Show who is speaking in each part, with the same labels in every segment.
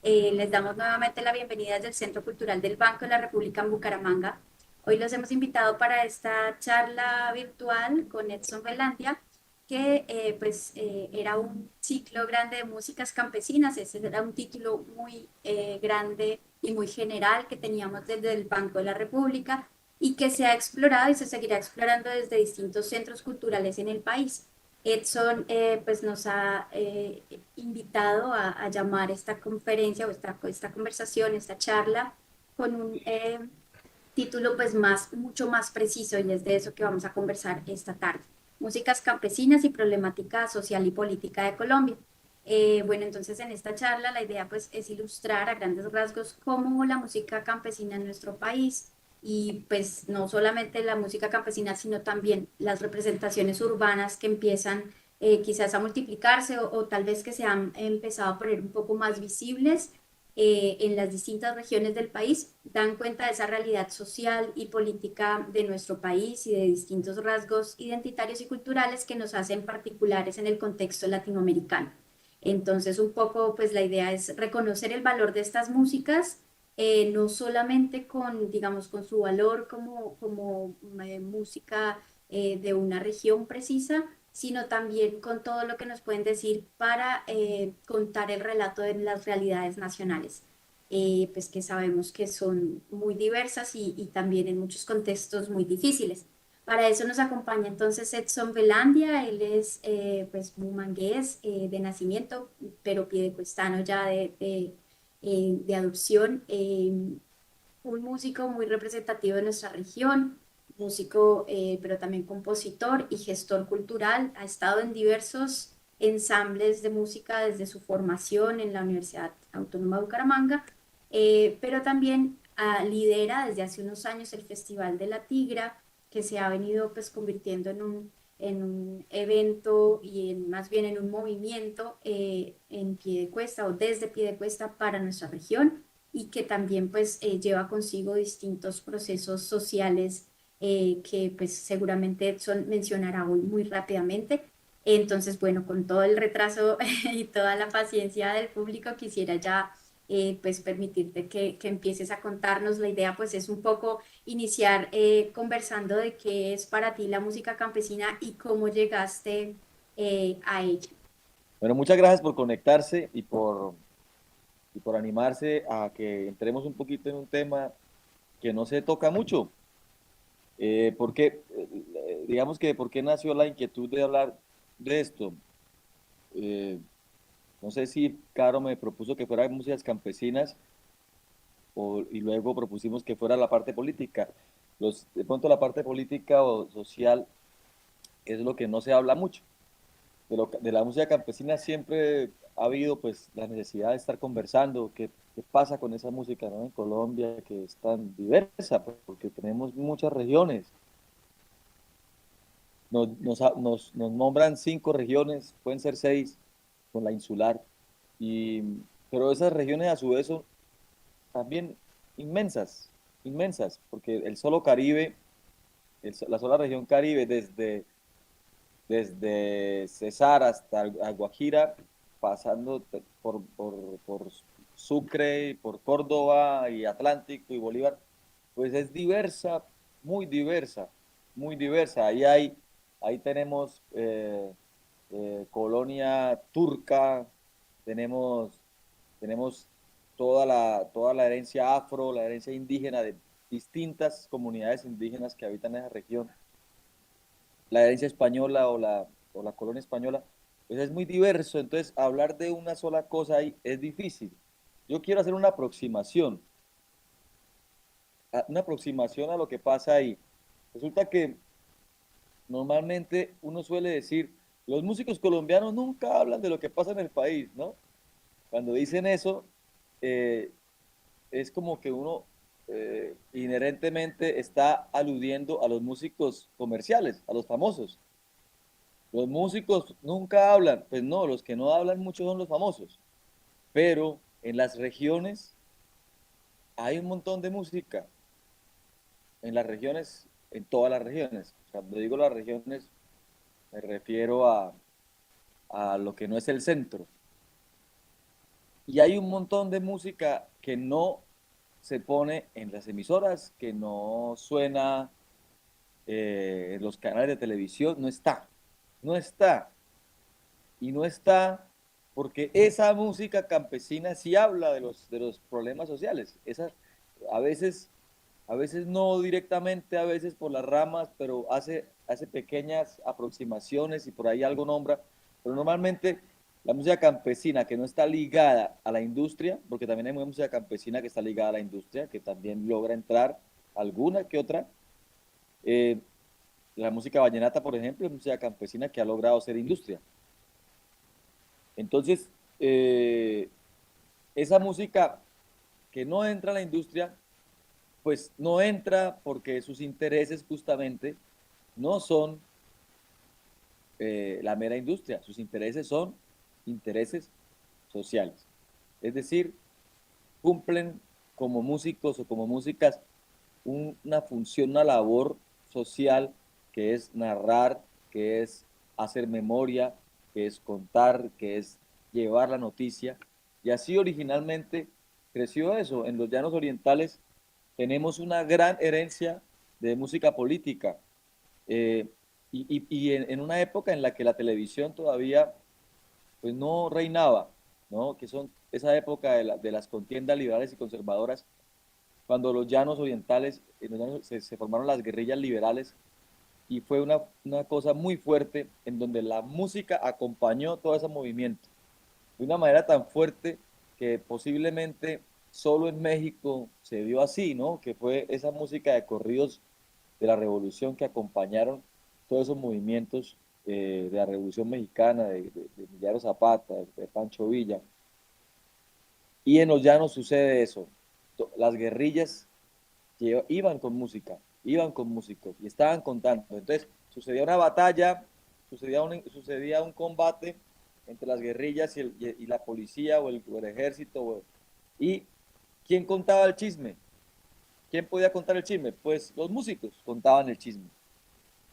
Speaker 1: Les damos nuevamente la bienvenida desde el Centro Cultural del Banco de la República en Bucaramanga. Hoy los hemos invitado para esta charla virtual con Edson Belandia, que era un ciclo grande de músicas campesinas. Ese era un título muy grande y muy general que teníamos desde el Banco de la República y que se ha explorado y se seguirá explorando desde distintos centros culturales en el país. Edson pues nos ha invitado a llamar esta conferencia o esta conversación, esta charla, con un título pues mucho más preciso y es de eso que vamos a conversar esta tarde. Músicas campesinas y problemática social y política de Colombia. Bueno, entonces en esta charla la idea pues es ilustrar a grandes rasgos cómo la música campesina en nuestro país y pues no solamente la música campesina, sino también las representaciones urbanas que empiezan quizás a multiplicarse o tal vez que se han empezado a poner un poco más visibles en las distintas regiones del país, dan cuenta de esa realidad social y política de nuestro país y de distintos rasgos identitarios y culturales que nos hacen particulares en el contexto latinoamericano. Entonces, un poco, pues la idea es reconocer el valor de estas músicas, no solamente con, digamos, con su valor como música de una región precisa, sino también con todo lo que nos pueden decir para contar el relato de las realidades nacionales, pues que sabemos que son muy diversas y también en muchos contextos muy difíciles. Para eso nos acompaña entonces Edson Belandia. Él es pues bumangués de nacimiento, pero piedecuestano ya de adopción, un músico muy representativo de nuestra región, músico pero también compositor y gestor cultural. Ha estado en diversos ensambles de música desde su formación en la Universidad Autónoma de Bucaramanga, pero también lidera desde hace unos años el Festival de la Tigra, que se ha venido pues convirtiendo en un evento y más bien en un movimiento en Piedecuesta o desde Piedecuesta para nuestra región y que también pues lleva consigo distintos procesos sociales que pues seguramente Edson mencionará hoy muy rápidamente. Entonces, bueno, con todo el retraso y toda la paciencia del público, quisiera ya pues permitirte que empieces a contarnos. La idea pues es un poco iniciar conversando de qué es para ti la música campesina y cómo llegaste a ella.
Speaker 2: Bueno, muchas gracias por conectarse y por animarse a que entremos un poquito en un tema que no se toca mucho. Digamos que, ¿por qué nació la inquietud de hablar de esto? Eh, no sé si Caro me propuso que fuera músicas campesinas y luego propusimos que fuera la parte política. De pronto la parte política o social es lo que no se habla mucho. De la música campesina siempre ha habido pues la necesidad de estar conversando, qué pasa con esa música, ¿no? En Colombia, que es tan diversa, pues, porque tenemos muchas regiones. Nos nombran 5 regiones, pueden ser 6, con la insular, y, pero esas regiones a su vez son también inmensas, inmensas, porque el solo Caribe, la sola región Caribe, desde Cesar hasta Guajira, pasando por Sucre, por Córdoba y Atlántico y Bolívar, pues es diversa, muy diversa, muy diversa. Ahí tenemos colonia turca, tenemos, tenemos toda la herencia afro, la herencia indígena de distintas comunidades indígenas que habitan esa región, la herencia española o la colonia española, pues es muy diverso, entonces hablar de una sola cosa ahí es difícil. Yo quiero hacer una aproximación a lo que pasa ahí. Resulta que normalmente uno suele decir, los músicos colombianos nunca hablan de lo que pasa en el país, ¿no? Cuando dicen eso, eh, es como que uno inherentemente está aludiendo a los músicos comerciales, a los famosos. Los músicos nunca hablan, pues no, los que no hablan mucho son los famosos, pero en las regiones hay un montón de música, en las regiones, en todas las regiones. Cuando digo las regiones, me refiero a lo que no es el centro. Y hay un montón de música que no se pone en las emisoras, que no suena en los canales de televisión, no está, no está. Y no está porque esa música campesina sí habla de los problemas sociales. Esa, a veces, a veces no directamente, a veces por las ramas, pero hace pequeñas aproximaciones y por ahí algo nombra. Pero normalmente la música campesina que no está ligada a la industria, porque también hay música campesina que está ligada a la industria, que también logra entrar alguna que otra. Eh, la música vallenata, por ejemplo, es música campesina que ha logrado ser industria. Entonces, esa música que no entra a la industria, pues no entra porque sus intereses justamente no son la mera industria, sus intereses son intereses sociales. Es decir, cumplen como músicos o como músicas una función, una labor social que es narrar, que es hacer memoria, que es contar, que es llevar la noticia. Y así originalmente creció eso. En los llanos orientales tenemos una gran herencia de música política. eh, y en una época en la que la televisión todavía pues no reinaba, ¿no? Que son esa época de las contiendas liberales y conservadoras, cuando los llanos orientales, en los llanos se formaron las guerrillas liberales y fue una cosa muy fuerte en donde la música acompañó todo ese movimiento de una manera tan fuerte que posiblemente solo en México se vio así, ¿no? Que fue esa música de corridos de la revolución que acompañaron todos esos movimientos de la Revolución Mexicana, de Emiliano Zapata, de Pancho Villa. Y en los llanos sucede eso. Las guerrillas iban con música, iban con músicos y estaban contando. Entonces, sucedía una batalla, sucedía un combate entre las guerrillas y la policía o el ejército. ¿Y quién contaba el chisme? ¿Quién podía contar el chisme? Pues los músicos contaban el chisme,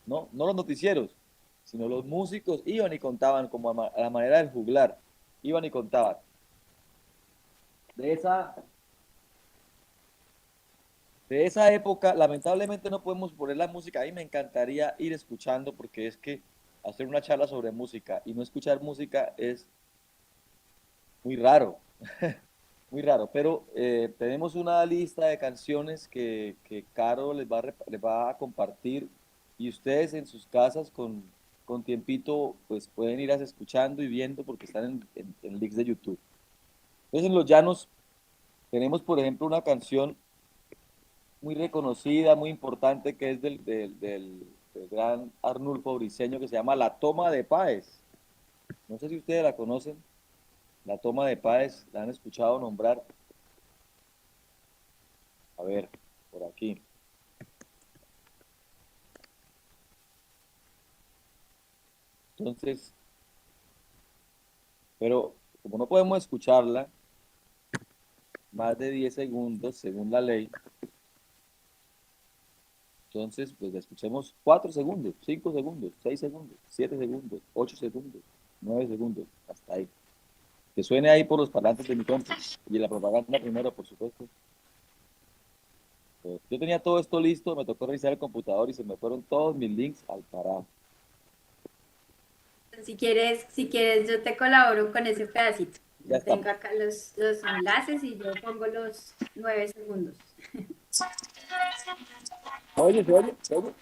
Speaker 2: ¿no? No los noticieros, sino los músicos iban y contaban como a la manera del juglar, iban y contaban. De esa De esa época, lamentablemente no podemos poner la música. A mí me encantaría ir escuchando porque es que hacer una charla sobre música y no escuchar música es muy raro, muy raro. Pero tenemos una lista de canciones que Caro les va a compartir y ustedes en sus casas con tiempito pues pueden ir escuchando y viendo porque están en links de YouTube. Entonces en Los Llanos tenemos, por ejemplo, una canción muy reconocida, muy importante, que es del gran Arnulfo Briceño, que se llama La Toma de Páez. No sé si ustedes la conocen, La Toma de Páez, la han escuchado nombrar. A ver, por aquí. Entonces, pero como no podemos escucharla más de 10 segundos, según la ley, entonces, pues la escuchemos 4 segundos, 5 segundos, 6 segundos, 7 segundos, 8 segundos, 9 segundos, hasta ahí. Que suene ahí por los parlantes de mi compu. Y la propaganda primero, por supuesto. Yo tenía todo esto listo, me tocó revisar el computador y se me fueron todos mis links al carajo.
Speaker 1: Si quieres, yo te colaboro con ese pedacito.
Speaker 2: Ya
Speaker 1: Yo
Speaker 2: estamos.
Speaker 1: tengo acá los enlaces y yo pongo los 9 segundos.
Speaker 2: Oye, se oye, se oye.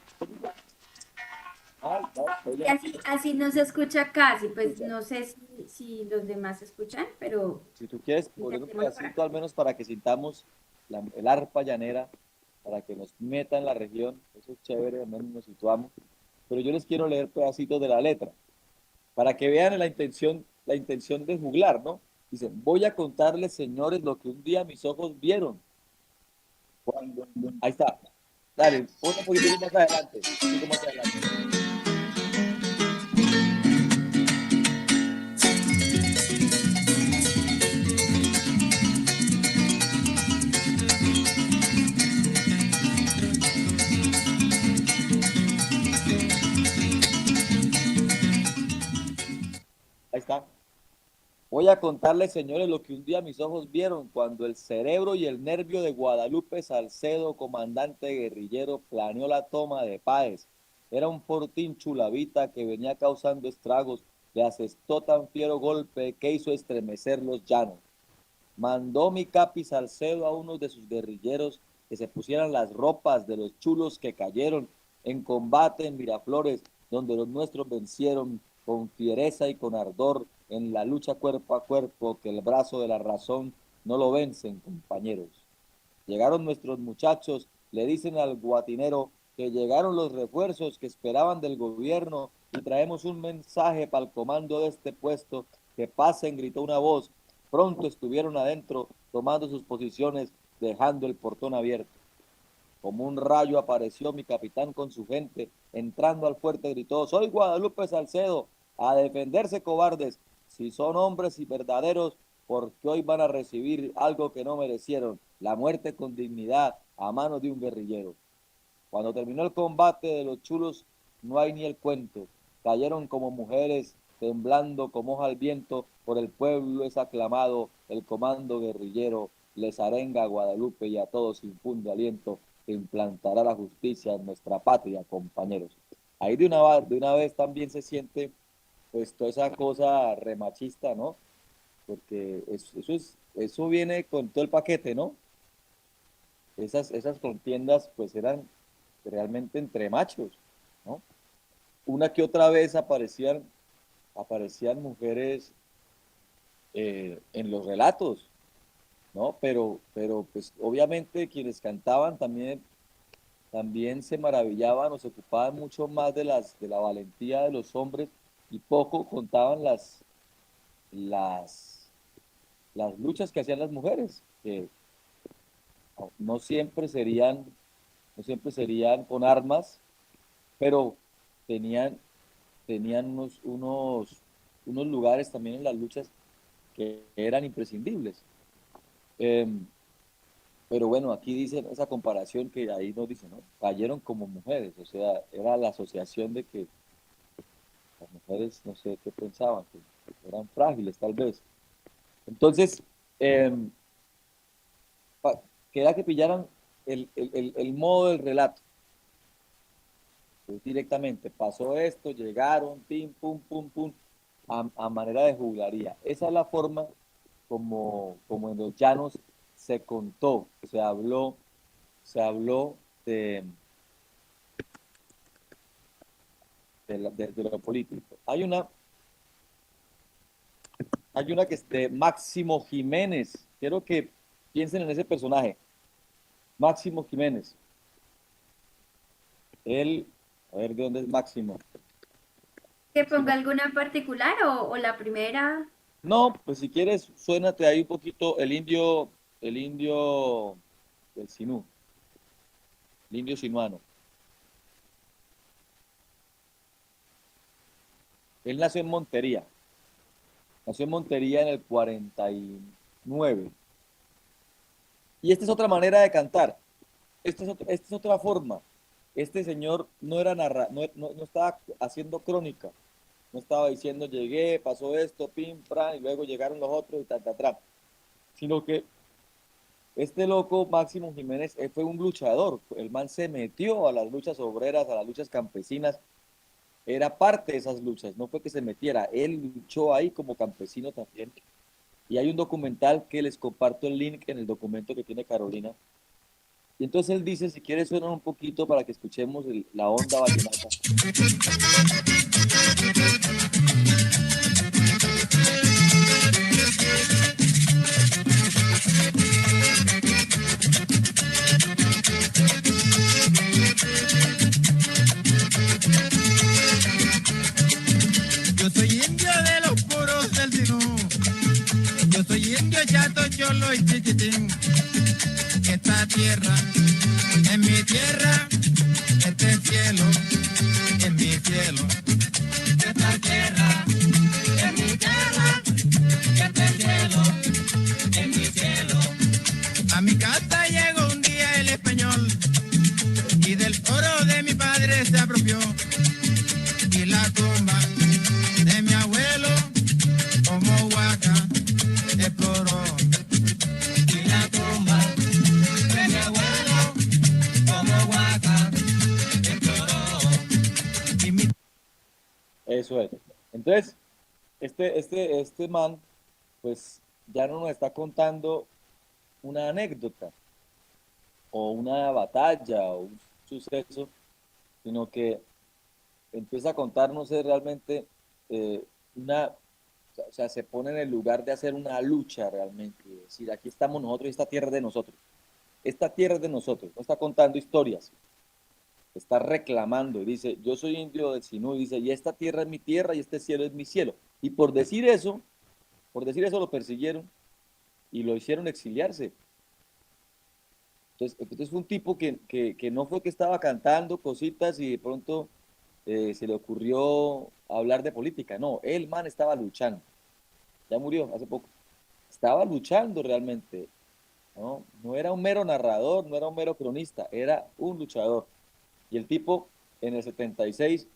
Speaker 2: Ay, no, se
Speaker 1: Y
Speaker 2: oye,
Speaker 1: así no se escucha casi,
Speaker 2: se
Speaker 1: pues
Speaker 2: escucha.
Speaker 1: no sé si los demás escuchan, pero
Speaker 2: Si tú quieres poner un
Speaker 1: intentemos por
Speaker 2: pedacito,
Speaker 1: acá.
Speaker 2: al menos para que sintamos el arpa llanera, para que nos meta en la región, eso es chévere, al menos nos situamos. Pero yo les quiero leer pedacitos de la letra, para que vean la intención de juglar, ¿no? Dicen, voy a contarles, señores, lo que un día mis ojos vieron. Ahí está. Dale, pon un poquito más adelante. Un poquito más adelante. Voy a contarles, señores, lo que un día mis ojos vieron cuando el cerebro y el nervio de Guadalupe Salcedo, comandante guerrillero, planeó la toma de Páez. Era un fortín chulavita que venía causando estragos, le asestó tan fiero golpe que hizo estremecer los llanos. Mandó mi capi Salcedo a unos de sus guerrilleros que se pusieran las ropas de los chulos que cayeron en combate en Miraflores, donde los nuestros vencieron con fiereza y con ardor en la lucha cuerpo a cuerpo, que el brazo de la razón no lo vencen, compañeros. Llegaron nuestros muchachos, le dicen al guatinero que llegaron los refuerzos que esperaban del gobierno y traemos un mensaje para el comando de este puesto. Que pasen, gritó una voz. Pronto estuvieron adentro, tomando sus posiciones, dejando el portón abierto. Como un rayo apareció mi capitán con su gente, entrando al fuerte gritó: soy Guadalupe Salcedo, a defenderse cobardes, si son hombres y verdaderos, porque hoy van a recibir algo que no merecieron, la muerte con dignidad a manos de un guerrillero. Cuando terminó el combate de los chulos, no hay ni el cuento, cayeron como mujeres, temblando como hoja al viento, por el pueblo es aclamado, el comando guerrillero les arenga a Guadalupe y a todos infunde aliento, que implantará la justicia en nuestra patria, compañeros. Ahí de una vez también se siente pues toda esa cosa remachista, ¿no? Porque eso viene con todo el paquete, ¿no? Esas contiendas pues eran realmente entre machos, ¿no? Una que otra vez aparecían mujeres en los relatos, ¿no? Pero pues obviamente quienes cantaban también se maravillaban o se ocupaban mucho más de la valentía de los hombres y poco contaban las, las luchas que hacían las mujeres, que no siempre serían, no siempre serían con armas, pero tenían, tenían unos lugares también en las luchas que eran imprescindibles. Eh, pero bueno, aquí dice esa comparación que ahí nos dice, ¿no? Cayeron como mujeres, o sea, era la asociación de que las mujeres, no sé qué pensaban, que eran frágiles tal vez. Entonces, eh, queda que pillaran el modo del relato. Pues directamente, pasó esto, llegaron, pim, pum, pum, pum, a manera de juglaría. Esa es la forma como en los llanos se contó, se habló de lo político. Hay una que es de Máximo Jiménez. Quiero que piensen en ese personaje. Máximo Jiménez. Él, a ver de dónde es Máximo.
Speaker 1: ¿Que ponga alguna en particular o la primera?
Speaker 2: No, pues si quieres, suénate ahí un poquito el indio del Sinú, el indio sinuano. Él nació en Montería en el 49. Y esta es otra manera de cantar, esta es otra forma. Este señor no era no estaba haciendo crónica, no estaba diciendo llegué, pasó esto, pim, pram, y luego llegaron los otros y tal, tal, tal, sino que este loco, Máximo Jiménez, fue un luchador. El man se metió a las luchas obreras, a las luchas campesinas, era parte de esas luchas, no fue que se metiera, él luchó ahí como campesino también. Y hay un documental que les comparto el link en el documento que tiene Carolina. Y entonces él dice, si quieres suenan un poquito para que escuchemos la onda vallenata.
Speaker 3: Yo soy indio de los puros del Sinú. Yo soy indio chato, cholo y chiquitín. Esta tierra es mi tierra, este cielo es mi cielo. Esta tierra es mi tierra, este cielo es mi cielo. A mi casa llegó un día el español y del oro de mi padre se apropió. Y la tumba de mi abuelo como huaca
Speaker 2: Eso es. Entonces, este man, pues ya no nos está contando una anécdota o una batalla o un suceso, sino que empieza a contarnos realmente eh, una, o sea, se pone en el lugar de hacer una lucha realmente, es decir, aquí estamos nosotros y esta tierra es de nosotros. Esta tierra es de nosotros, no está contando historias, está reclamando, dice, yo soy indio del Sinú, y dice, y esta tierra es mi tierra y este cielo es mi cielo. Y por decir eso lo persiguieron y lo hicieron exiliarse. Entonces fue un tipo que no fue que estaba cantando cositas y de pronto se le ocurrió hablar de política. No, el man estaba luchando. Ya murió hace poco. Estaba luchando realmente. ¿No? No era un mero narrador, no era un mero cronista, era un luchador. Y el tipo en el 76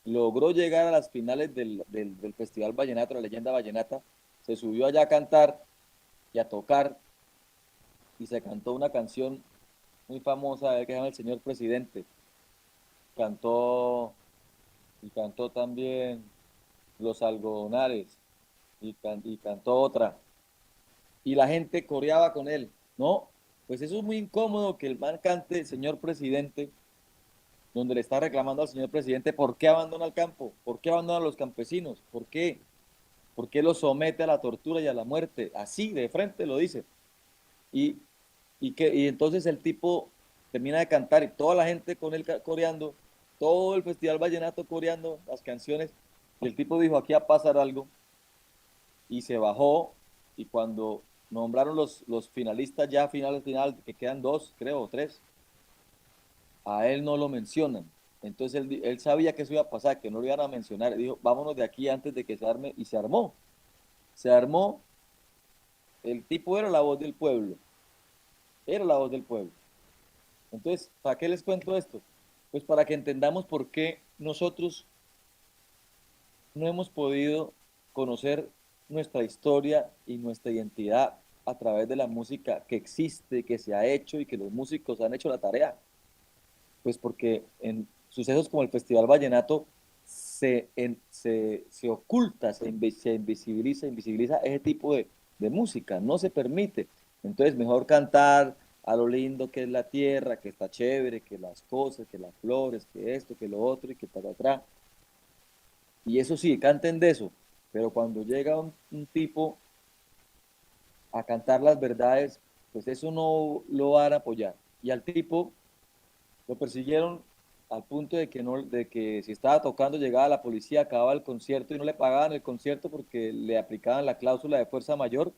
Speaker 2: logró llegar a las finales del Festival Vallenato, la leyenda vallenata. Se subió allá a cantar y a tocar y se cantó una canción muy famosa que se llama El Señor Presidente. Cantó y cantó también Los Algodonares y cantó otra. Y la gente coreaba con él. No, pues eso es muy incómodo que el man cante Señor Presidente, donde le está reclamando al señor presidente por qué abandona el campo, por qué abandona a los campesinos, por qué los somete a la tortura y a la muerte. Así, de frente lo dice. Y, y entonces el tipo termina de cantar y toda la gente con él coreando, todo el festival vallenato coreando las canciones. Y el tipo dijo, aquí va a pasar algo. Y se bajó y cuando nombraron los finalistas ya final, que quedan dos, creo, o tres, a él no lo mencionan. Entonces él sabía que eso iba a pasar, que no lo iban a mencionar. Dijo, vámonos de aquí antes de que se arme. Y se armó. Se armó. El tipo era la voz del pueblo. Era la voz del pueblo. Entonces, ¿para qué les cuento esto? Pues para que entendamos por qué nosotros no hemos podido conocer nuestra historia y nuestra identidad a través de la música que existe, que se ha hecho y que los músicos han hecho la tarea. Pues porque en sucesos como el Festival Vallenato se oculta, se invisibiliza ese tipo de música, no se permite. Entonces, mejor cantar a lo lindo que es la tierra, que está chévere, que las cosas, que las flores, que esto, que lo otro y que para atrás. Y eso sí, canten de eso, pero cuando llega un tipo a cantar las verdades, pues eso no lo van a apoyar. Y al tipo lo persiguieron al punto de que, no, de que si estaba tocando llegaba la policía, acababa el concierto y no le pagaban el concierto porque le aplicaban la cláusula de fuerza mayor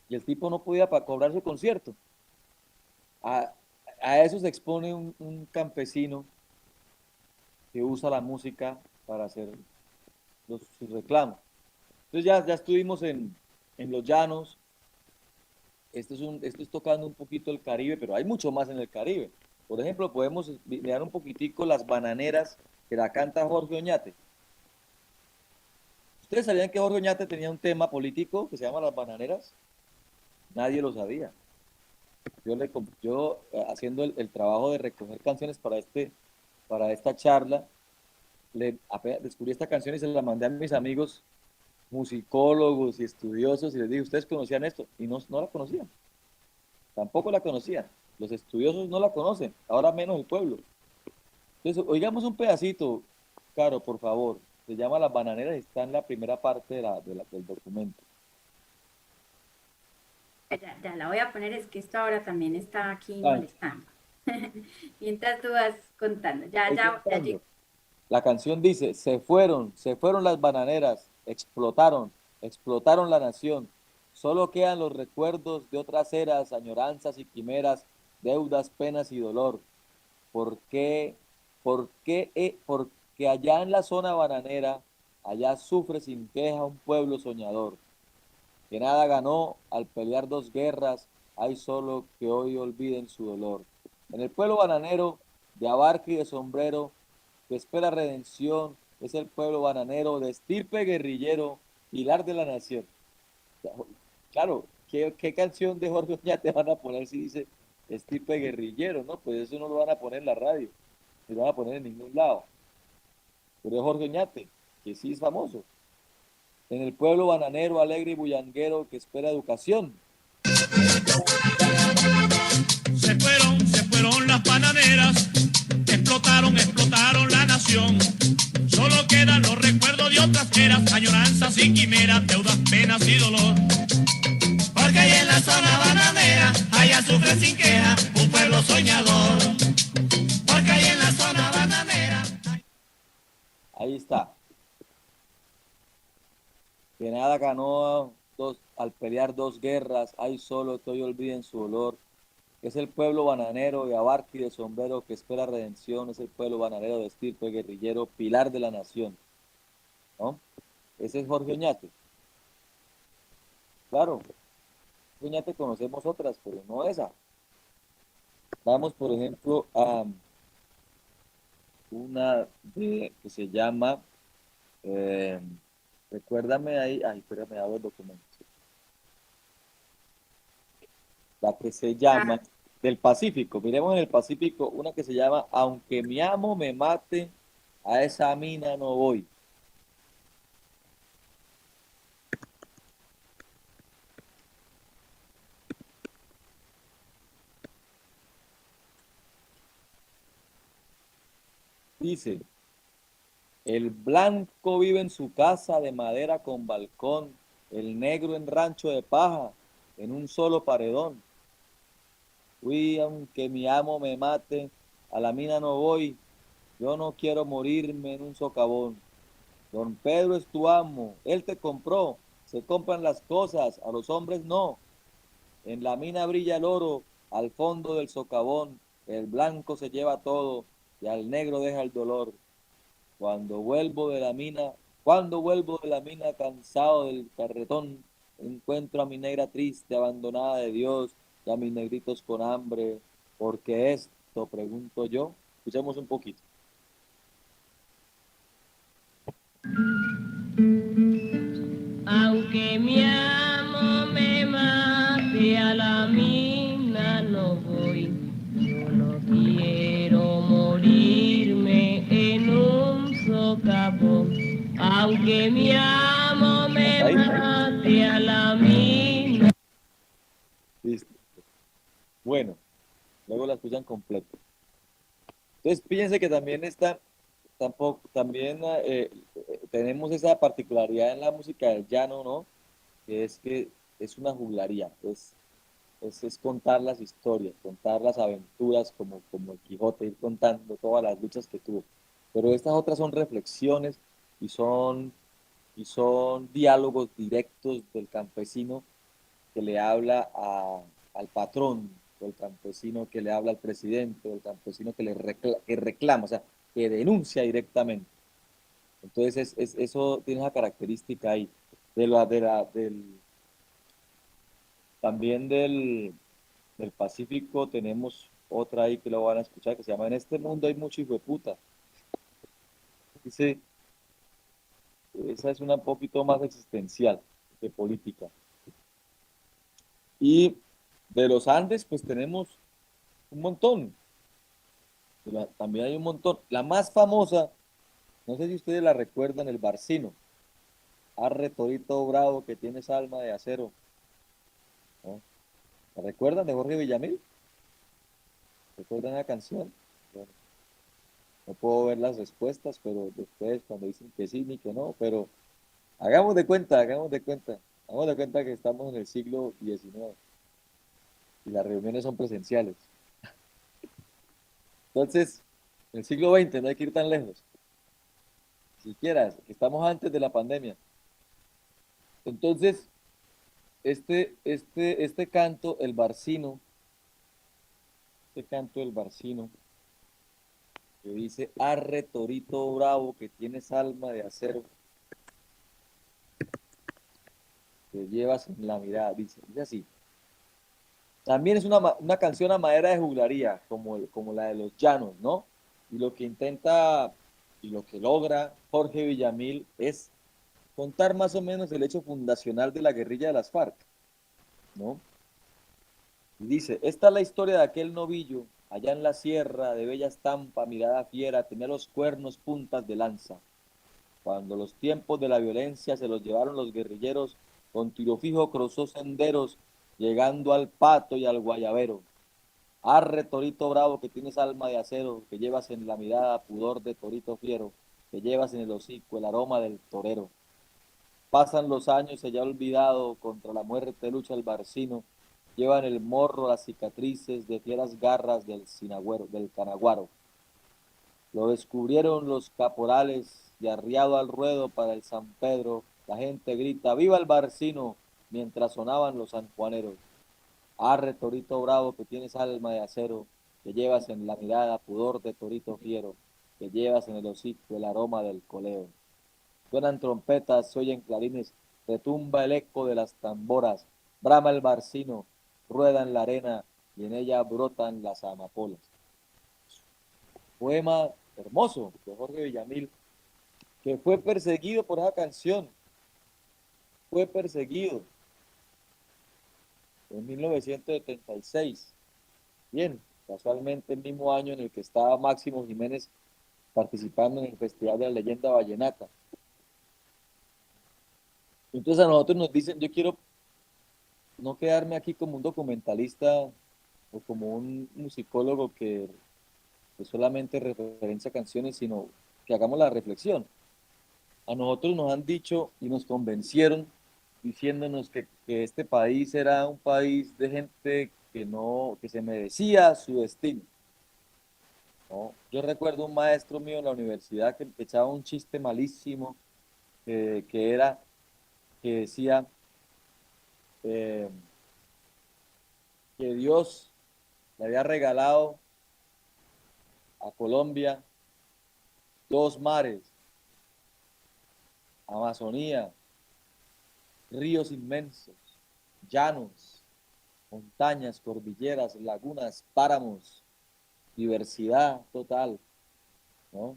Speaker 2: y el tipo no podía cobrar su concierto. A, a eso se expone un campesino que usa la música para hacer sus reclamos. Entonces ya estuvimos en los llanos, esto es tocando un poquito el Caribe, pero hay mucho más en el Caribe. Por ejemplo, podemos mirar un poquitico las bananeras que la canta Jorge Oñate. ¿Ustedes sabían que Jorge Oñate tenía un tema político que se llama Las Bananeras? Nadie lo sabía. Yo haciendo el trabajo de recoger canciones para esta charla, descubrí esta canción y se la mandé a mis amigos musicólogos y estudiosos y les dije, ¿ustedes conocían esto? Y no la conocían. Tampoco la conocían. Los estudiosos no la conocen, ahora menos el pueblo. Entonces, oigamos un pedacito, Caro, por favor. Se llama Las Bananeras y está en la primera parte del documento.
Speaker 1: Ya la voy a poner, es que esto ahora también está aquí
Speaker 2: Ah,
Speaker 1: molestando. Mientras tú vas contando,
Speaker 2: estoy
Speaker 1: ya
Speaker 2: contando.
Speaker 1: llego.
Speaker 2: La canción dice, se fueron las bananeras, explotaron la nación. Solo quedan los recuerdos de otras eras, añoranzas y quimeras, deudas, penas y dolor. ¿Por qué? Porque allá en la zona bananera, allá sufre sin queja un pueblo soñador, que nada ganó al pelear dos guerras, hay solo que hoy olviden su dolor. En el pueblo bananero, de abarca y de sombrero, que espera redención, es el pueblo bananero, de estirpe guerrillero, pilar de la nación. Claro, ¿qué canción de Jorge Oñate van a poner si dice estirpe guerrillero, no? Pues eso no lo van a poner en la radio, ni lo van a poner en ningún lado. Pero es Jorge Oñate. que sí es famoso. En el pueblo bananero, alegre y bullanguero que espera educación.
Speaker 3: Se fueron las bananeras, explotaron la nación. Solo quedan los recuerdos de otras eras, añoranzas y quimeras, deudas, penas y dolor. Porque ahí en la zona bananera, allá sufre sin queja, un pueblo soñador. Porque ahí en la zona bananera.
Speaker 2: Ahí está. Que nada ganó al pelear dos guerras, ahí solo estoy olviden su olor. Es el pueblo bananero de abarca y de sombrero que espera redención, es el pueblo bananero de estirpe guerrillero, pilar de la nación, ¿no? Ese es Jorge Oñate. Claro, Oñate conocemos otras, pero no esa. Vamos, por ejemplo, a una que se llama, eh, recuérdame ahí, ay, espérame, abro el documento. La que se llama,
Speaker 1: Ah,
Speaker 2: del Pacífico, miremos en el Pacífico, una que se llama, aunque mi amo me mate, a esa mina no voy. Dice, el blanco vive en su casa de madera con balcón, el negro en rancho de paja, en un solo paredón. Uy, aunque mi amo me mate, a la mina no voy, yo no quiero morirme en un socavón. Don Pedro es tu amo, él te compró, se compran las cosas, a los hombres no. En la mina brilla el oro, al fondo del socavón, el blanco se lleva todo y al negro deja el dolor. Cuando vuelvo de la mina, cuando vuelvo de la mina cansado del carretón, encuentro a mi negra triste, abandonada de Dios, y a mis negritos con hambre. ¿Por qué esto? Pregunto yo. Escuchemos un poquito.
Speaker 4: Aunque mi amo me mate, a la mina no voy. Yo no quiero morirme en un socavón. Aunque mi amo me
Speaker 2: Hasta ahí.
Speaker 4: mate, a la mina.
Speaker 2: Listo. Bueno, luego la escuchan completo. Entonces, fíjense que también está, tampoco, también tenemos esa particularidad en la música del llano, ¿no? Que es una juglaría, es contar las historias, contar las aventuras como el Quijote, ir contando todas las luchas que tuvo. Pero estas otras son reflexiones y son diálogos directos del campesino que le habla al patrón, o el campesino que le habla al presidente, o el campesino que reclama, o sea, que denuncia directamente. Entonces, eso tiene esa característica ahí. También del Pacífico tenemos otra ahí que lo van a escuchar, que se llama En este mundo hay mucho hijo de puta. Dice, esa es una un poquito más existencial que política. Y de los Andes, pues tenemos un montón. También hay un montón. La más famosa, no sé si ustedes la recuerdan, el Barcino. Arre torito bravo que tienes alma de acero, ¿no? ¿La recuerdan de Jorge Villamil? ¿Recuerdan la canción? Bueno, no puedo ver las respuestas, pero después cuando dicen que sí ni que no, pero hagamos de cuenta, hagamos de cuenta que estamos en el siglo XIX y las reuniones son presenciales. Entonces, en el siglo XX no hay que ir tan lejos, siquiera, que estamos antes de la pandemia. Entonces, este canto, el barcino, este canto del barcino, que dice, arre torito bravo que tienes alma de acero, que llevas en la mirada, dice así. También es una canción a manera de juglaría, como la de los llanos, ¿no? Y lo que intenta y lo que logra Jorge Villamil es contar más o menos el hecho fundacional de la guerrilla de las FARC, ¿no? Y dice, esta es la historia de aquel novillo, allá en la sierra, de bella estampa, mirada fiera, tenía los cuernos puntas de lanza. Cuando los tiempos de la violencia se los llevaron los guerrilleros, con tiro fijo cruzó senderos, llegando al Pato y al Guayabero. Arre, torito bravo, que tienes alma de acero, que llevas en la mirada pudor de torito fiero, que llevas en el hocico el aroma del torero. Pasan los años, se ya olvidado, contra la muerte lucha el barcino, lleva en el morro las cicatrices de fieras garras del canaguaro. Lo descubrieron los caporales y arriado al ruedo para el San Pedro, la gente grita, ¡viva el barcino! Mientras sonaban los sanjuaneros. Arre, torito bravo, que tienes alma de acero, que llevas en la mirada pudor de torito fiero, que llevas en el hocico el aroma del coleo. Suenan trompetas, se oyen clarines, retumba el eco de las tamboras, brama el barcino, rueda en la arena y en ella brotan las amapolas. Poema hermoso de Jorge Villamil, que fue perseguido por esa canción, fue perseguido en 1976. Bien, casualmente el mismo año en el que estaba Máximo Jiménez participando en el Festival de la Leyenda Vallenata. Entonces a nosotros nos dicen, yo quiero no quedarme aquí como un documentalista o como un musicólogo que solamente referencia canciones, sino que hagamos la reflexión. A nosotros nos han dicho y nos convencieron diciéndonos que este país era un país de gente que no, que se merecía su destino, ¿no? Yo recuerdo un maestro mío en la universidad que echaba un chiste malísimo, que era, que decía eh, que Dios le había regalado a Colombia dos mares, Amazonía, ríos inmensos, llanos, montañas, cordilleras, lagunas, páramos, diversidad total, ¿no?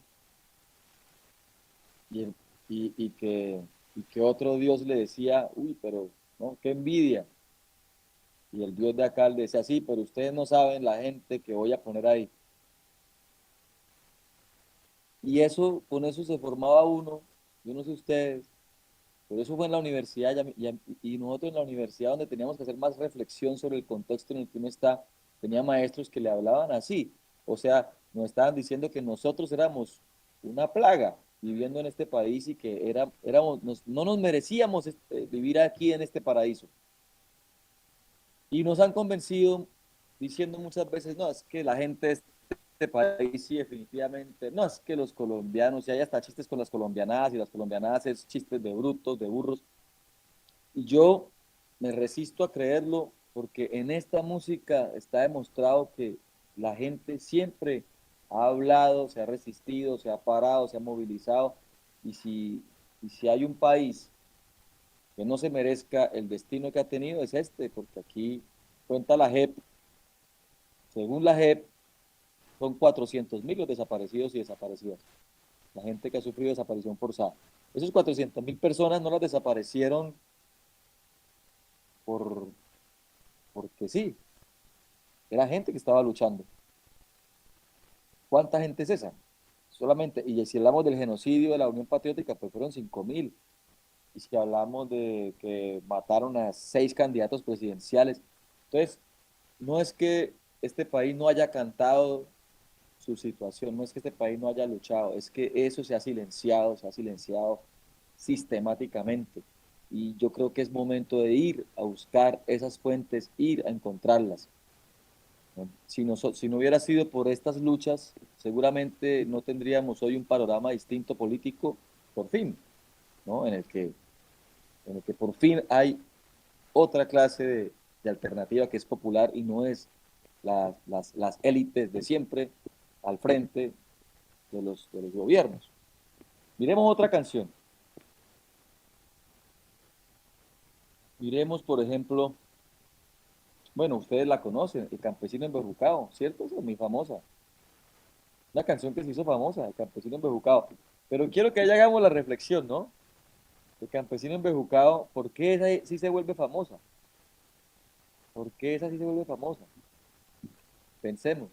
Speaker 2: Y, y que otro Dios le decía, uy, pero, ¿no? Qué envidia. Y el Dios de acá le decía, sí, pero ustedes no saben la gente que voy a poner ahí. Y eso, con eso se formaba uno, yo no sé ustedes, pero eso fue en la universidad y nosotros en la universidad donde teníamos que hacer más reflexión sobre el contexto en el que uno está, tenía maestros que le hablaban así. O sea, nos estaban diciendo que nosotros éramos una plaga viviendo en este país y que no nos merecíamos vivir aquí en este paraíso. Y nos han convencido diciendo muchas veces, no, es que la gente de este país sí definitivamente, no, es que los colombianos, y hay hasta chistes con las colombianadas, y las colombianadas es chistes de brutos, de burros. Y yo me resisto a creerlo porque en esta música está demostrado que la gente siempre ha hablado, se ha resistido, se ha parado, se ha movilizado. Y si hay un país que no se merezca el destino que ha tenido, es este, porque aquí cuenta la JEP, según la JEP, son 400.000 los desaparecidos y desaparecidas, la gente que ha sufrido desaparición forzada. Esos 400.000 personas no las desaparecieron por, porque sí, era gente que estaba luchando. ¿Cuánta gente es esa? Solamente, y si hablamos del genocidio de la Unión Patriótica, pues fueron 5.000. Y si hablamos de que mataron a 6 candidatos presidenciales, entonces, no es que este país no haya cantado su situación, no es que este país no haya luchado, es que eso se ha silenciado sistemáticamente. Y yo creo que es momento de ir a buscar esas fuentes, ir a encontrarlas, ¿no? Si no hubiera sido por estas luchas, seguramente no tendríamos hoy un panorama distinto político, por fin, ¿no? En el que por fin hay otra clase de alternativa que es popular y no es las élites de siempre al frente de los gobiernos. Miremos otra canción. Miremos, por ejemplo, bueno, ustedes la conocen, El campesino embejucado, ¿cierto? Esa es muy famosa. Una canción que se hizo famosa, El campesino embejucado. Pero quiero que ahí hagamos la reflexión, ¿no? El campesino embejucado, ¿por qué esa sí se vuelve famosa? ¿Por qué esa sí se vuelve famosa? Pensemos.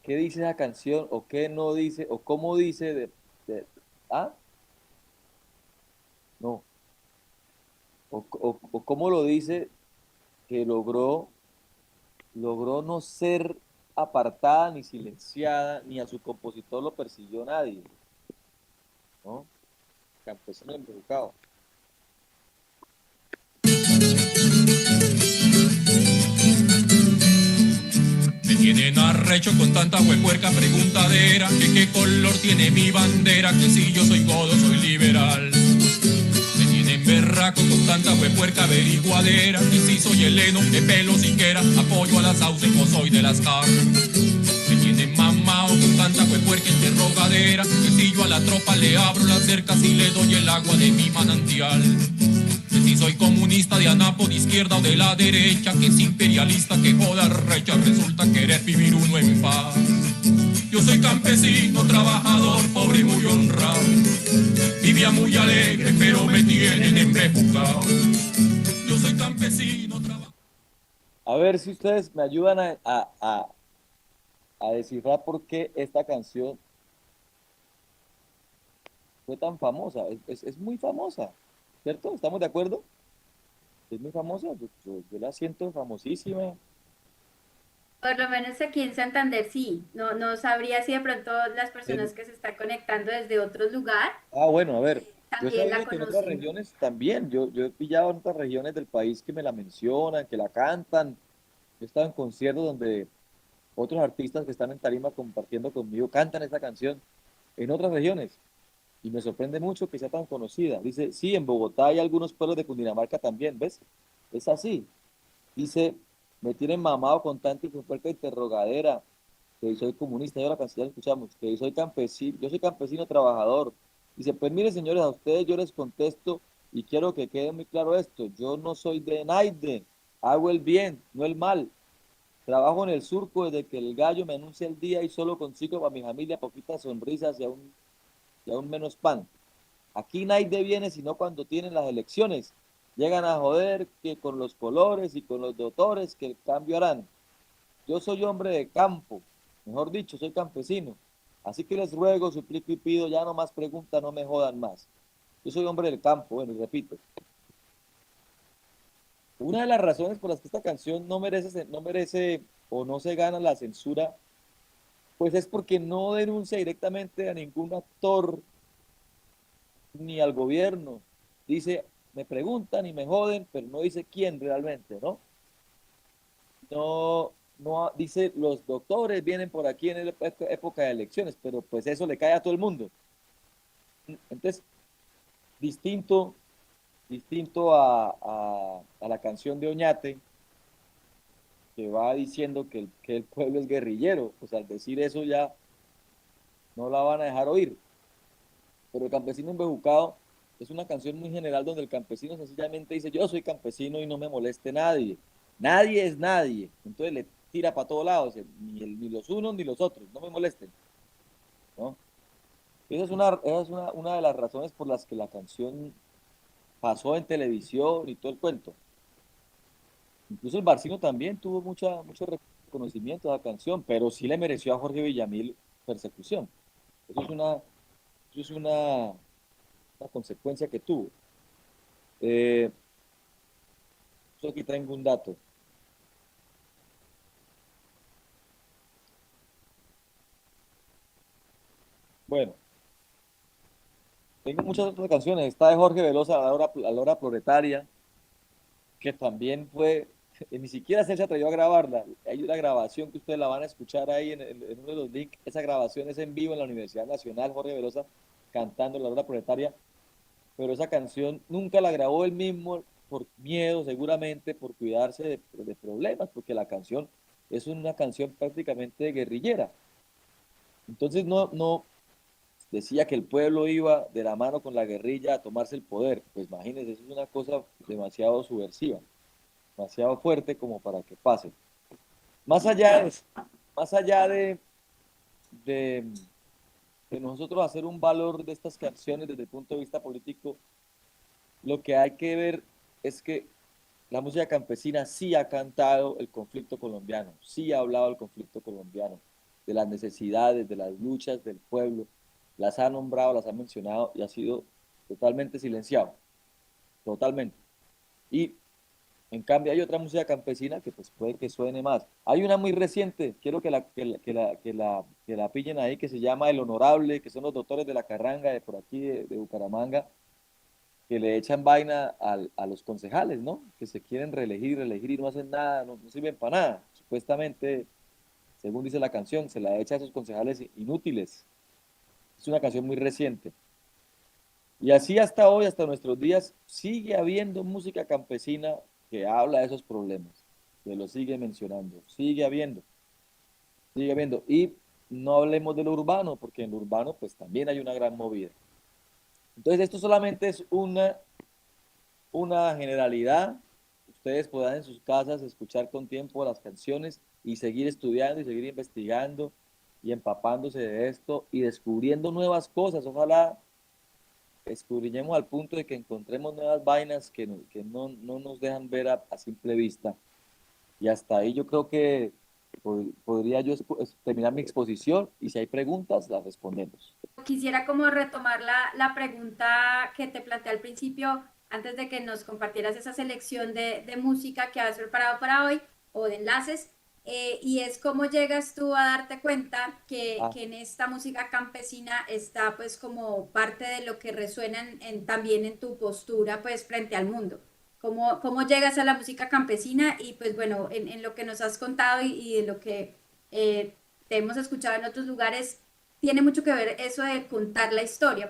Speaker 2: ¿Qué dice esa canción o qué no dice o cómo dice ¿Ah? No. O cómo lo dice que logró no ser apartada ni silenciada, ni a su compositor lo persiguió nadie, ¿no? Campesino embrucado.
Speaker 5: Me tienen arrecho con tanta huepuerca preguntadera, que qué color tiene mi bandera, que si yo soy godo, soy liberal. Me tienen berraco con tanta huepuerca averiguadera, que si soy heleno, de pelo siquiera, apoyo a las sauces o soy de las car. Me tienen mamao con tanta huepuerca interrogadera, que si yo a la tropa le abro las cercas y le doy el agua de mi manantial. Que si soy comunista de anapo, de izquierda o de la derecha, que es imperialista, que joda recha, resulta querer vivir uno en paz. Yo soy campesino, trabajador, pobre y muy honrado. Vivía muy alegre, pero me tienen embejucado. Yo soy campesino, trabajador.
Speaker 2: A ver si ustedes me ayudan a descifrar por qué esta canción fue tan famosa. Es muy famosa, ¿cierto? ¿Estamos de acuerdo? Es muy famosa. Yo la siento famosísima.
Speaker 1: Por lo menos aquí en Santander sí. No sabría si de pronto las personas
Speaker 2: En-
Speaker 1: que se están conectando desde otro lugar
Speaker 2: Bueno, a ver, yo he
Speaker 1: también la
Speaker 2: sabido que en otras
Speaker 1: conocen.
Speaker 2: regiones también, yo he pillado en otras regiones del país que me la mencionan, que la cantan. Yo he estado en conciertos donde otros artistas que están en tarima compartiendo conmigo cantan esta canción en otras regiones. Y me sorprende mucho que sea tan conocida. Dice, sí, en Bogotá hay algunos pueblos de Cundinamarca también, ¿ves? Es así. Dice, me tienen mamado con tanta y puerca interrogadera, que soy comunista, yo la canción la escuchamos, que soy campesino, yo soy campesino trabajador. Dice, pues mire señores, a ustedes yo les contesto y quiero que quede muy claro esto, yo no soy de nadie, hago el bien, no el mal. Trabajo en el surco desde que el gallo me anuncia el día y solo consigo para mi familia poquitas sonrisas y aún menos pan. Aquí nadie viene sino cuando tienen las elecciones. Llegan a joder que con los colores y con los doctores que el cambio harán. Yo soy hombre de campo, mejor dicho, soy campesino. Así que les ruego, suplico y pido, ya no más preguntas, no me jodan más. Yo soy hombre del campo, bueno, y repito. Una de las razones por las que esta canción no merece o no se gana la censura, pues es porque no denuncia directamente a ningún actor ni al gobierno. Dice, me preguntan y me joden, pero no dice quién realmente, ¿no? No dice, los doctores vienen por aquí en la época de elecciones, pero pues eso le cae a todo el mundo. Entonces, distinto, distinto a la canción de Oñate, que va diciendo que el pueblo es guerrillero, pues al decir eso ya no la van a dejar oír. Pero el campesino embejucado es una canción muy general donde el campesino sencillamente dice, yo soy campesino y no me moleste nadie. Nadie es nadie. Entonces le tira para todos lados, ni los unos ni los otros, no me molesten, ¿no? Esa es una de las razones por las que la canción pasó en televisión y todo el cuento. Incluso el Barcino también tuvo mucho reconocimiento a la canción, pero sí le mereció a Jorge Villamil persecución. Eso es eso es una consecuencia que tuvo. Eh, yo aquí tengo un dato. Bueno, tengo muchas otras canciones. Está de Jorge Velosa, La Hora Proletaria, que también fue, ni siquiera se atrevió a grabarla. Hay una grabación que ustedes la van a escuchar ahí en uno de los links. Esa grabación es en vivo en la Universidad Nacional, Jorge Velosa cantando La Hora Proletaria, pero esa canción nunca la grabó él mismo por miedo, seguramente, por cuidarse de problemas, porque la canción es una canción prácticamente guerrillera. Entonces no decía que el pueblo iba de la mano con la guerrilla a tomarse el poder. Pues imagínense, eso es una cosa demasiado subversiva, demasiado fuerte como para que pase. Más allá de, más allá de, de nosotros hacer un valor de estas canciones desde el punto de vista político, lo que hay que ver es que la música campesina sí ha cantado el conflicto colombiano, sí ha hablado del conflicto colombiano, de las necesidades, de las luchas del pueblo, las ha nombrado, las ha mencionado y ha sido totalmente silenciado, totalmente. Y en cambio hay otra música campesina que pues puede que suene más. Hay una muy reciente, quiero que la pillen ahí, que se llama El Honorable, que son los doctores de la carranga de por aquí de Bucaramanga, que le echan vaina a los concejales, ¿no? Que se quieren reelegir y no hacen nada, no sirven para nada. Supuestamente, según dice la canción, se la echa a esos concejales inútiles. Es una canción muy reciente. Y así hasta hoy, hasta nuestros días, sigue habiendo música campesina que habla de esos problemas, que lo sigue mencionando, sigue habiendo. Y no hablemos de lo urbano, porque en lo urbano pues también hay una gran movida. Entonces esto solamente es una generalidad. Ustedes podrán en sus casas escuchar con tiempo las canciones y seguir estudiando y seguir investigando y empapándose de esto y descubriendo nuevas cosas. Ojalá escudriñemos al punto de que encontremos nuevas vainas que no nos dejan ver a simple vista. Y hasta ahí yo creo que podría yo terminar mi exposición y si hay preguntas, las respondemos.
Speaker 1: Quisiera como retomar la pregunta que te planteé al principio, antes de que nos compartieras esa selección de música que has preparado para hoy o de enlaces, y es cómo llegas tú a darte cuenta
Speaker 2: Ah,
Speaker 1: que en esta música campesina está pues como parte de lo que resuena también en tu postura pues frente al mundo. ¿Cómo llegas a la música campesina? Y pues bueno, en lo que nos has contado y de lo que te hemos escuchado en otros lugares, tiene mucho que ver eso de contar la historia,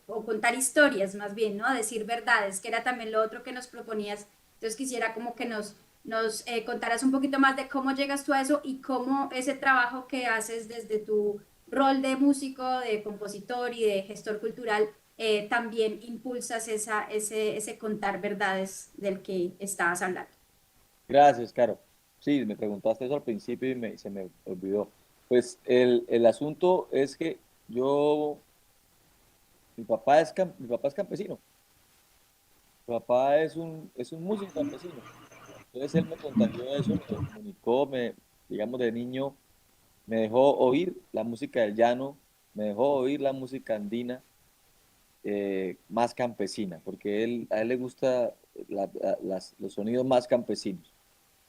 Speaker 1: o contar historias más bien, ¿no? Decir verdades, que era también lo otro que nos proponías. Entonces quisiera como que nos contaras un poquito más de cómo llegas tú a eso y cómo ese trabajo que haces desde tu rol de músico, de compositor y de gestor cultural, también impulsas ese contar verdades del que estabas hablando.
Speaker 2: gracias, Caro. Sí, me preguntaste eso al principio y se me olvidó. Pues el asunto es que yo, mi papá es campesino, mi papá es un músico campesino. Entonces él me contagió eso, me lo comunicó, digamos de niño, me dejó oír la música del llano, me dejó oír la música andina, más campesina, porque a él le gusta los sonidos más campesinos,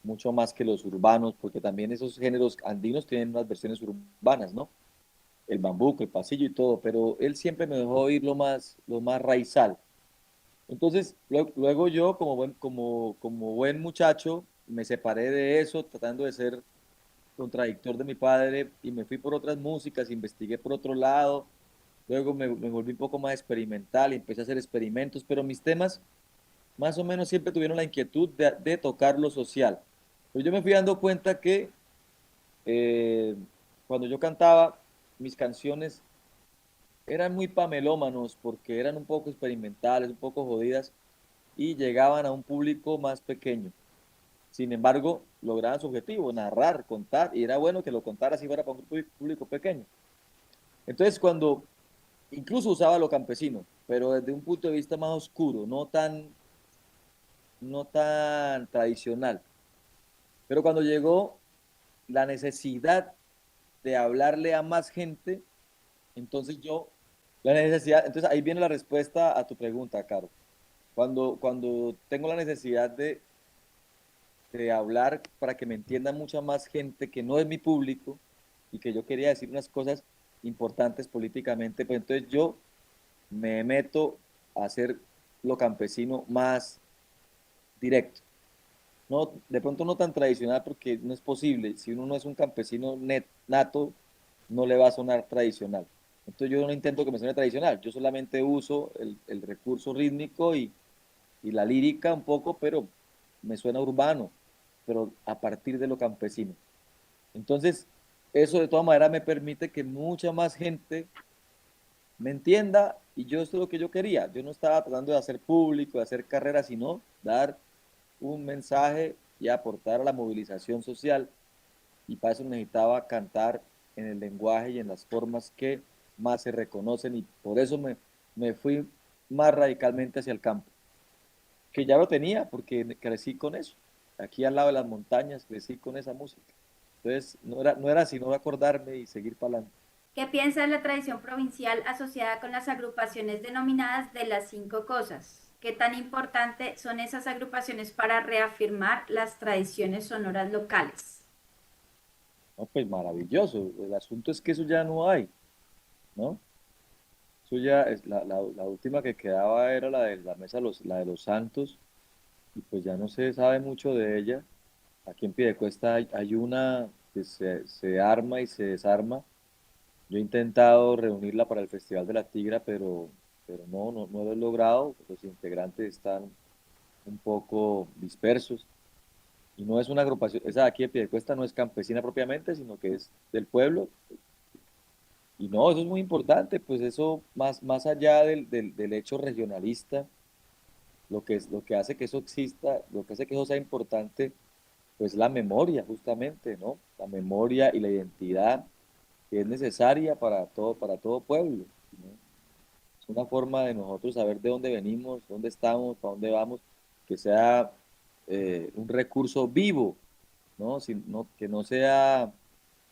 Speaker 2: mucho más que los urbanos, porque también esos géneros andinos tienen unas versiones urbanas, ¿no? El bambuco, el pasillo y todo, pero él siempre me dejó oír lo más raizal. Entonces, luego yo, como buen muchacho, me separé de eso, tratando de ser contradictor de mi padre, y me fui por otras músicas, investigué por otro lado, luego me volví un poco más experimental y empecé a hacer experimentos, pero mis temas más o menos siempre tuvieron la inquietud de tocar lo social. Pero yo me fui dando cuenta que eh, cuando yo cantaba, mis canciones eran muy pamelómanos porque eran un poco experimentales, un poco jodidas y llegaban a un público más pequeño. Sin embargo, lograban su objetivo, narrar, contar, y era bueno que lo contara si fuera para un público pequeño. Entonces, cuando incluso usaba lo campesino, pero desde un punto de vista más oscuro, no tan tradicional. Pero cuando llegó la necesidad de hablarle a más gente, entonces la necesidad, entonces ahí viene la respuesta a tu pregunta, Caro. Cuando tengo la necesidad de hablar para que me entienda mucha más gente que no es mi público y que yo quería decir unas cosas importantes políticamente, pues entonces yo me meto a hacer lo campesino más directo. No, de pronto no tan tradicional porque no es posible. Si uno no es un campesino nato, no le va a sonar tradicional. Entonces yo no intento que me suene tradicional, yo solamente uso el recurso rítmico y la lírica un poco, pero me suena urbano, pero a partir de lo campesino. Entonces, eso de todas maneras me permite que mucha más gente me entienda y yo esto es lo que yo quería. Yo no estaba tratando de hacer público, de hacer carrera, sino dar un mensaje y aportar a la movilización social y para eso necesitaba cantar en el lenguaje y en las formas que más se reconocen y por eso me fui más radicalmente hacia el campo, que ya lo tenía porque crecí con eso. Aquí al lado de las montañas crecí con esa música. Entonces no era sino acordarme y seguir para adelante.
Speaker 1: ¿Qué piensa de la tradición provincial asociada con las agrupaciones denominadas de las cinco cosas? ¿Qué tan importante son esas agrupaciones para reafirmar las tradiciones sonoras locales?
Speaker 2: No, pues maravilloso. El asunto es que eso ya no hay, ¿no? Eso ya es la última que quedaba era la de la mesa, la de los santos, y pues ya no se sabe mucho de ella. Aquí en Piedecuesta hay una que se arma y se desarma. Yo he intentado reunirla para el Festival de la Tigra, pero no lo he logrado. Los integrantes están un poco dispersos. Y no es una agrupación, esa de aquí de Piedecuesta no es campesina propiamente, sino que es del pueblo. Y no, eso es muy importante, pues eso más allá del hecho regionalista, lo que hace que eso exista, lo que hace que eso sea importante, pues la memoria justamente, ¿no? La memoria y la identidad que es necesaria para todo pueblo, ¿no? Es una forma de nosotros saber de dónde venimos, dónde estamos, para dónde vamos, que sea un recurso vivo, ¿no? Que no sea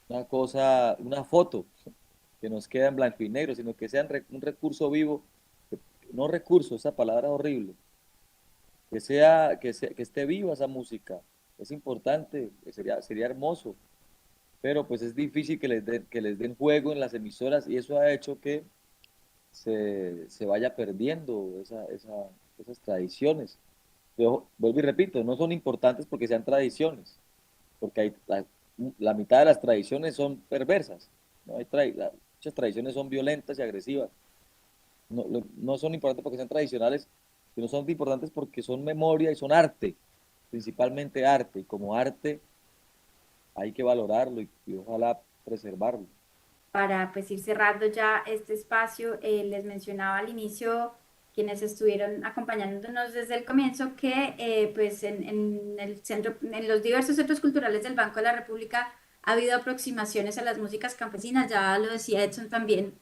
Speaker 2: una cosa, una foto que nos queda en blanco y negro, sino que sea un recurso vivo, que- no recurso, esa palabra es horrible, que esté viva esa música, es importante, sería hermoso, pero pues es difícil que les den juego en las emisoras y eso ha hecho que se vaya perdiendo esas tradiciones. Yo vuelvo y repito, no son importantes porque sean tradiciones, porque la mitad de las tradiciones son perversas, ¿no? Muchas tradiciones son violentas y agresivas. No son importantes porque sean tradicionales, sino son importantes porque son memoria y son arte, principalmente arte, y como arte hay que valorarlo y ojalá preservarlo.
Speaker 1: Para pues ir cerrando ya este espacio, les mencionaba al inicio quienes estuvieron acompañándonos desde el comienzo que pues en el centro, en los diversos centros culturales del Banco de la República ha habido aproximaciones a las músicas campesinas, ya lo decía Edson también,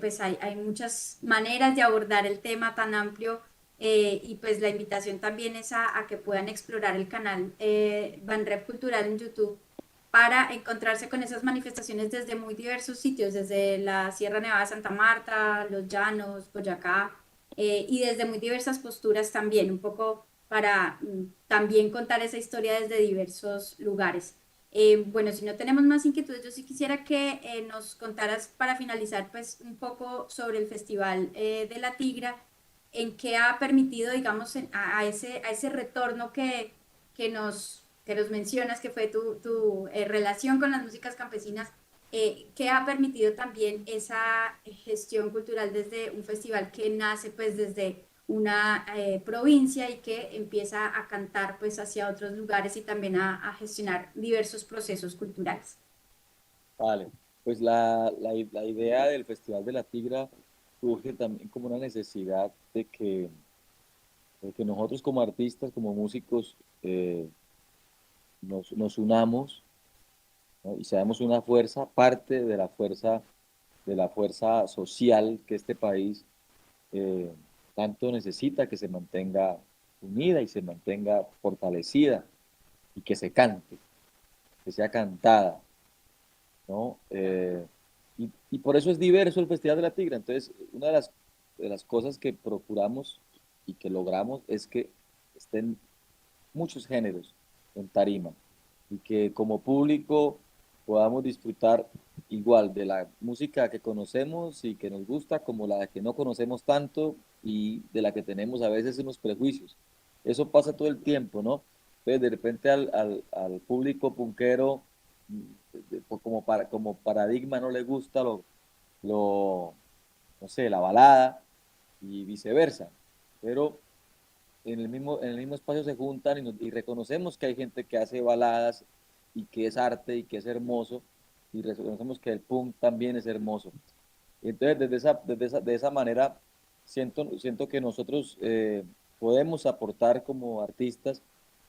Speaker 1: pues hay muchas maneras de abordar el tema tan amplio y pues la invitación también es a que puedan explorar el canal Banrep Cultural en YouTube para encontrarse con esas manifestaciones desde muy diversos sitios, desde la Sierra Nevada de Santa Marta, los Llanos, Boyacá, y desde muy diversas posturas también, un poco para también contar esa historia desde diversos lugares. Bueno, si no tenemos más inquietudes, yo sí quisiera que nos contaras para finalizar pues un poco sobre el Festival de la Tigra, en qué ha permitido, digamos, a ese retorno que nos mencionas, que fue tu relación con las músicas campesinas, que ha permitido también esa gestión cultural desde un festival que nace pues desde una provincia y que empieza a cantar pues hacia otros lugares y también a gestionar diversos procesos culturales.
Speaker 2: Vale, pues la idea del Festival de la Tigra surge también como una necesidad de que nosotros como artistas, como músicos, nos unamos, ¿no? Y seamos una fuerza, parte de la fuerza social que este país eh, tanto necesita que se mantenga unida y se mantenga fortalecida y que se cante, que sea cantada, ¿no? Y por eso es diverso el Festival de la Tigra. Entonces, una de las cosas que procuramos y que logramos es que estén muchos géneros en tarima y que como público podamos disfrutar igual de la música que conocemos y que nos gusta como la que no conocemos tanto y de la que tenemos a veces unos prejuicios. Eso pasa todo el tiempo, ¿no? Entonces, de repente al público punquero, como paradigma no le gusta lo, no sé, la balada y viceversa. Pero en el mismo espacio se juntan y reconocemos que hay gente que hace baladas y que es arte y que es hermoso, y reconocemos que el punk también es hermoso. Y entonces, de esa manera, siento que nosotros podemos aportar como artistas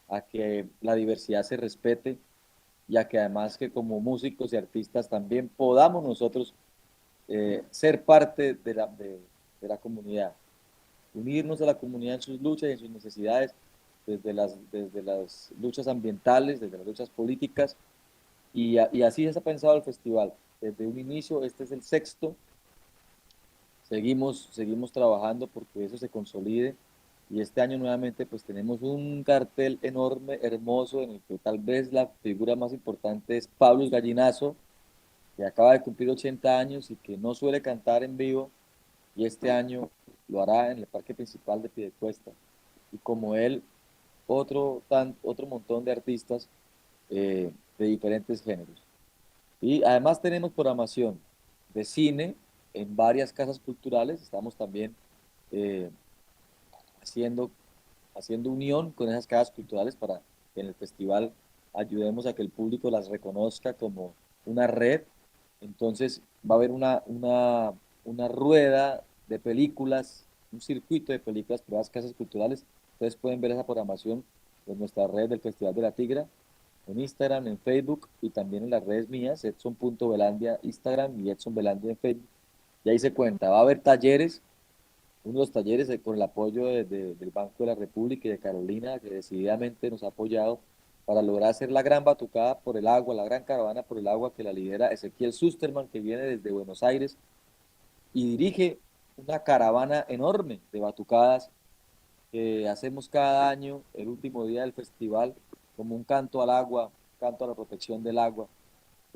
Speaker 2: a que la diversidad se respete y a que además que como músicos y artistas también podamos nosotros ser parte de la comunidad, unirnos a la comunidad en sus luchas y en sus necesidades, desde las luchas ambientales, desde las luchas políticas, y así se ha pensado el festival. desde un inicio, este es el sexto. Seguimos trabajando porque eso se consolide y este año nuevamente pues tenemos un cartel enorme, hermoso, en el que tal vez la figura más importante es Pablo Gallinazo, que acaba de cumplir 80 años y que no suele cantar en vivo y este año lo hará en el parque principal de Piedecuesta. Y como él, otro montón de artistas de diferentes géneros. Y además tenemos programación de cine en varias casas culturales. Estamos también eh, haciendo, haciendo unión con esas casas culturales para que en el festival ayudemos a que el público las reconozca como una red. Entonces va a haber una rueda de películas, un circuito de películas por las casas culturales. Ustedes pueden ver esa programación en nuestra red del Festival de la Tigra, en Instagram, en Facebook y también en las redes mías, Edson.Belandia Instagram y Edson Belandia en Facebook. Y ahí se cuenta, va a haber talleres, uno de los talleres con el apoyo del Banco de la República y de Carolina, que decididamente nos ha apoyado para lograr hacer la gran batucada por el agua, la gran caravana por el agua que la lidera Ezequiel Susterman, que viene desde Buenos Aires y dirige una caravana enorme de batucadas que hacemos cada año, el último día del festival, como un canto al agua, canto a la protección del agua,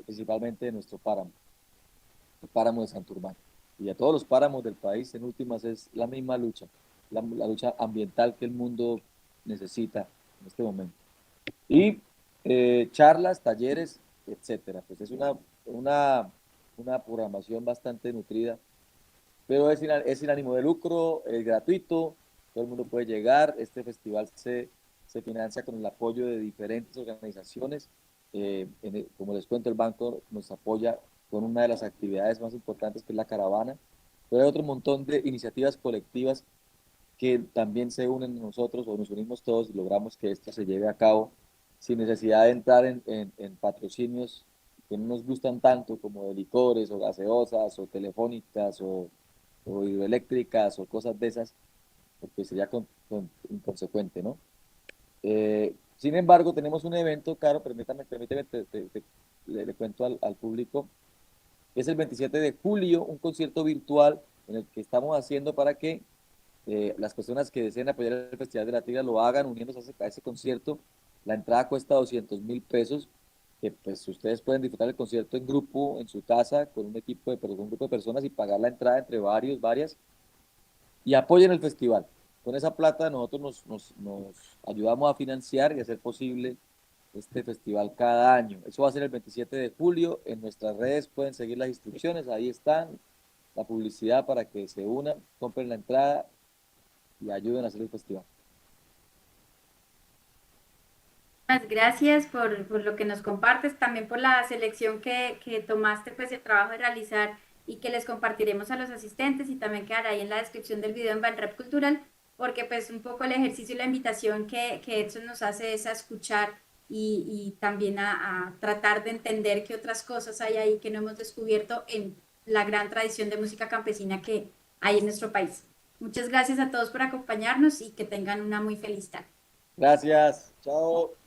Speaker 2: principalmente de nuestro páramo, el páramo de Santurbán. Y a todos los páramos del país, en últimas, es la misma lucha, la lucha ambiental que el mundo necesita en este momento. Y charlas, talleres, etcétera. Pues es una programación bastante nutrida, pero es sin ánimo de lucro, es gratuito, todo el mundo puede llegar. Este festival se financia con el apoyo de diferentes organizaciones. Como les cuento, el banco nos apoya con una de las actividades más importantes, que es la caravana, pero hay otro montón de iniciativas colectivas que también se unen a nosotros o nos unimos todos y logramos que esto se lleve a cabo sin necesidad de entrar en patrocinios que no nos gustan tanto, como de licores o gaseosas o telefónicas o hidroeléctricas o cosas de esas, porque sería inconsecuente, ¿no? Sin embargo, tenemos un evento, Caro, permíteme, le cuento al público. Es el 27 de julio, un concierto virtual en el que estamos haciendo para que las personas que deseen apoyar el Festival de la Tigra lo hagan uniéndose a ese concierto. La entrada cuesta 200.000 pesos, que pues ustedes pueden disfrutar el concierto en grupo, en su casa, con un grupo de personas y pagar la entrada entre varias, y apoyen el festival. Con esa plata nosotros nos ayudamos a financiar y hacer posible este festival cada año. Eso va a ser el 27 de julio. En nuestras redes pueden seguir las instrucciones, ahí están, la publicidad para que se unan, compren la entrada y ayuden a hacer el festival.
Speaker 1: Muchas gracias por lo que nos compartes, también por la selección que tomaste, pues el trabajo de realizar y que les compartiremos a los asistentes y también quedará ahí en la descripción del video en Banrap Cultural, porque pues un poco el ejercicio y la invitación que Edson nos hace es a escuchar y también a tratar de entender qué otras cosas hay ahí que no hemos descubierto en la gran tradición de música campesina que hay en nuestro país. Muchas gracias a todos por acompañarnos y que tengan una muy feliz tarde.
Speaker 2: Gracias, chao.